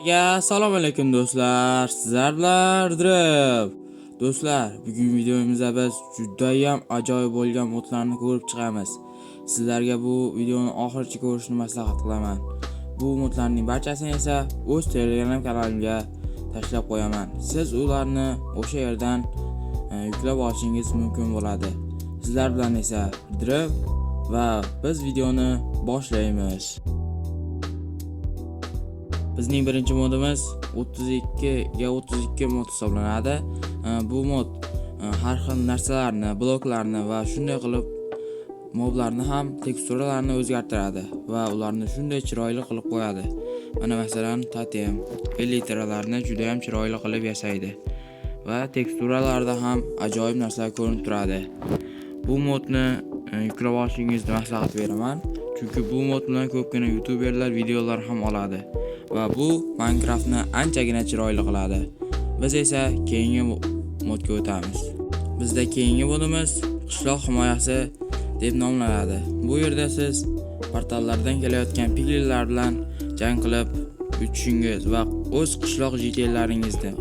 Assalomu alaykum do'stlar. Sizlar bilan Drib. Do'stlar, bugun videomizda biz juda ham ajoyib bo'lgan modlarni ko'rib chiqamiz. Sizlarga bu videoni oxirigacha ko'rishni maslahat qilaman. Bu modlarning barchasini esa o'z Telegram kanalimga tashlab qo'yaman. Siz ularni o'sha yerdan yuklab olishingiz mumkin bo'ladi. Sizlar bilan esa Drib va biz videoni boshlaymiz. Bizning birinchi modimiz 32 ga 32 mod hisoblanadi. Bu mod har xil narsalarni, bloklarni va shunday qilib moblarni ham teksturalarni o'zgartiradi va ularni shunday chiroyli qilib qo'yadi. Mana masalan, totem, elytralarni juda ham chiroyli qilib yasaydi va teksturalarda ham ajoyib narsalar ko'rinib turadi. Bu modni yuklab olishingizni maslahat beraman, chunki bu mod bilan ko'pgina youtuberlar videolar ham oladi. Va bu Minecraftni anchagina chiroyli qiladi. Biz esa keyingi modga o'tamiz. Bizda keyingi modimiz qishloq himoyasi deb nomlanadi. Bu yerda siz portallardan kelayotgan piglilar bilan jang qilib o'tishingiz va o'z qishloq jitellaringizni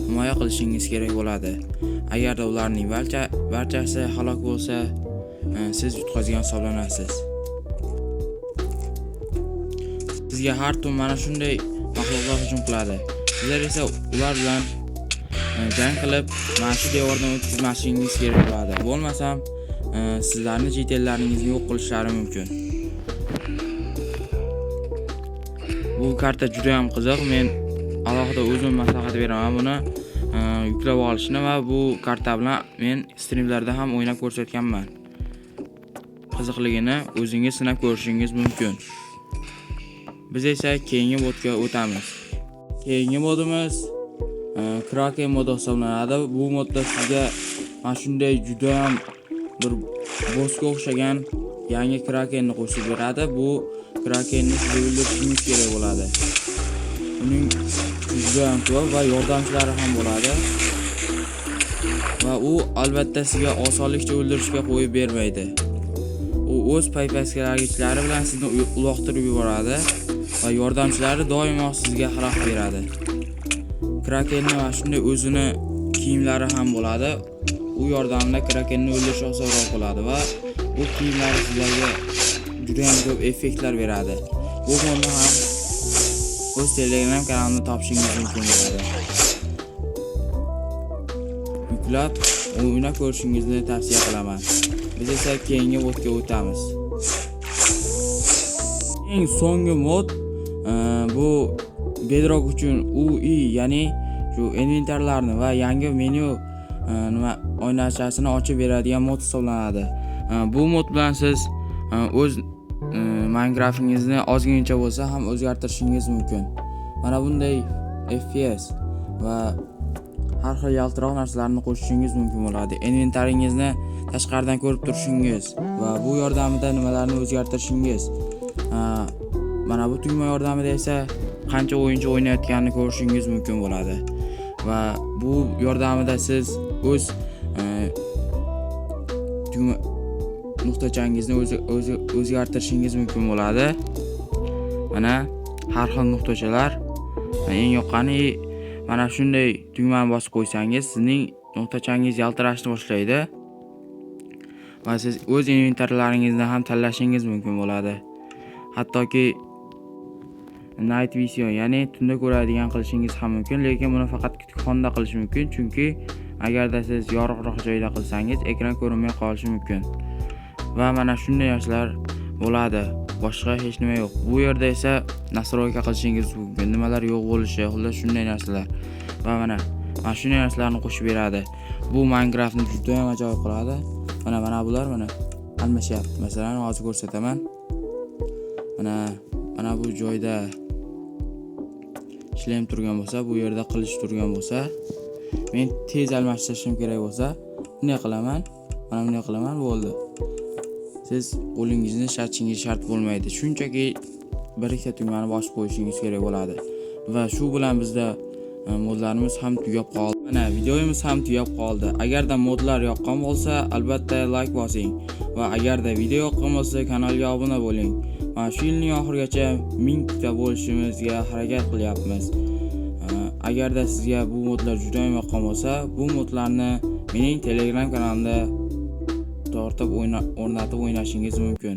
himoya qilishingiz kerak bo'ladi. Agarda ularning barchasi halok bo'lsa, siz yutqazgan hisoblanasiz. Sizga har tur mana shunday mahluqlar hujum qiladi. Sizlar esa ular bilan jang qilib, mana shu devordan o'tkazmashingiz kerak bo'ladi. Bo'lmasam, sizlarning jitellaringizni yo'q qilishlari mumkin. Bu karta juda ham qiziq. Men alohida o'zim maslahat beraman buni yuklab olishni va bu karta bilan men streamlarda ham o'ynab ko'rsatganman. Qiziqligini o'zingiz sinab ko'rishingiz mumkin. Biz esa keyingi modga o'tamiz. Keyingi modimiz Kraken modi hisoblanadi. Bu modda sizga mana shunday juda ham bir bossga o'xshagan yangi Krakenni qo'shib beradi. Bu Krakenni sizga o'ldirishingiz kerak bo'ladi. Uning juda ham ko'p va yordamchilari ham bo'ladi. Va u albatta sizga osonlikcha o'ldirishga qo'yib bermaydi. U o'z paypaskalagichlari bilan sizni uloqtirib yuboradi va yordamchilari doimo sizga xalaqit beradi. Krakenning mana shunday o'zini kiyimlari ham bo'ladi. U yordamida Krakenni o'ldirish osonroq bo'ladi va bu kiyimlar sizlarga juda ham ko'p effektlar beradi. Bu modni ham o'z Telegram kanalimda topishingiz mumkin bo'ladi. Yuklab, o'ynab ko'rishingizni tavsiya qilaman. Biz esa keyingi modga o'tamiz. Eng so'nggi mod bu Bedrock uchun UI, ya'ni shu inventarlarni va yangi menyu oynachasini ochib beradigan mod hisoblanadi. Bu mod bilan siz o'z Minecraftingizni ozgincha bo'lsa ham o'zgartirishingiz mumkin. Mana bunday FPS va har xil yaltiroq narsalarni qo'shishingiz mumkin bo'ladi. Inventaringizni tashqaridan ko'rib turishingiz va bu yordamida nimalarni o'zgartirishingiz. Mana bu tugma yordamida esa qancha o'yinchi o'ynayotganini ko'rishingiz mumkin bo'ladi. Va bu yordamida siz o'z tugma nuqtachangizni o'zgartirishingiz mumkin bo'ladi. Mana har xil nuqtachalar. Eng yoqqani mana shunday tugmani bosib qo'ysangiz, sizning nuqtachangiz yaltirashni boshlaydi va siz o'z inventarlaringizni ham tanlashingiz mumkin bo'ladi. Hattoki Night Vision, ya'ni tunda ko'radigan qilishingiz ham mumkin, lekin buni faqat kutubxonada qilish mumkin, chunki agarda siz yorug'roq joyda qilsangiz, ekran ko'rinmay qolishi mumkin. Va mana shunday narsalar bo'ladi. Boshqa hech nima yo'q. Bu yerda esa nastroyka qilishingiz mumkin. Nimalar yo'q bo'lishi, xullas shunday narsalar. Va mana shunday narsalarni qo'shib beradi. Bu Minecraftni juda ham ajoyib qiladi. Mana bular almashyapti. Masalan, hozir ko'rsataman. Mana bu joyda ishlab turgan bo'lsa, bu yerda qilish turgan bo'lsa, men tez almashtirishim kerak bo'lsa, bunday qilaman. Mana bunday qilaman, bo'ldi. Siz qo'lingizni shatishingiz shart bo'lmaydi. Shunchaki bir ikkita tugmani bosib qo'yishingiz kerak bo'ladi. Va shu bilan bizda modlarimiz ham tugab qoldi. Mana videomiz ham tugab qoldi. Agarda modlar yoqqan bo'lsa, albatta like bosing va agarda video yoqqan bo'lsa, kanalga obuna bo'ling. Mana shu yilning oxirigacha 1000 ta bo'lishimizga harakat qilyapmiz. Agarda sizga bu modlar juda ham yoqqan bo'lsa, bu modlarni mening Telegram kanalimda o'rnatib o'ynashingiz mumkin.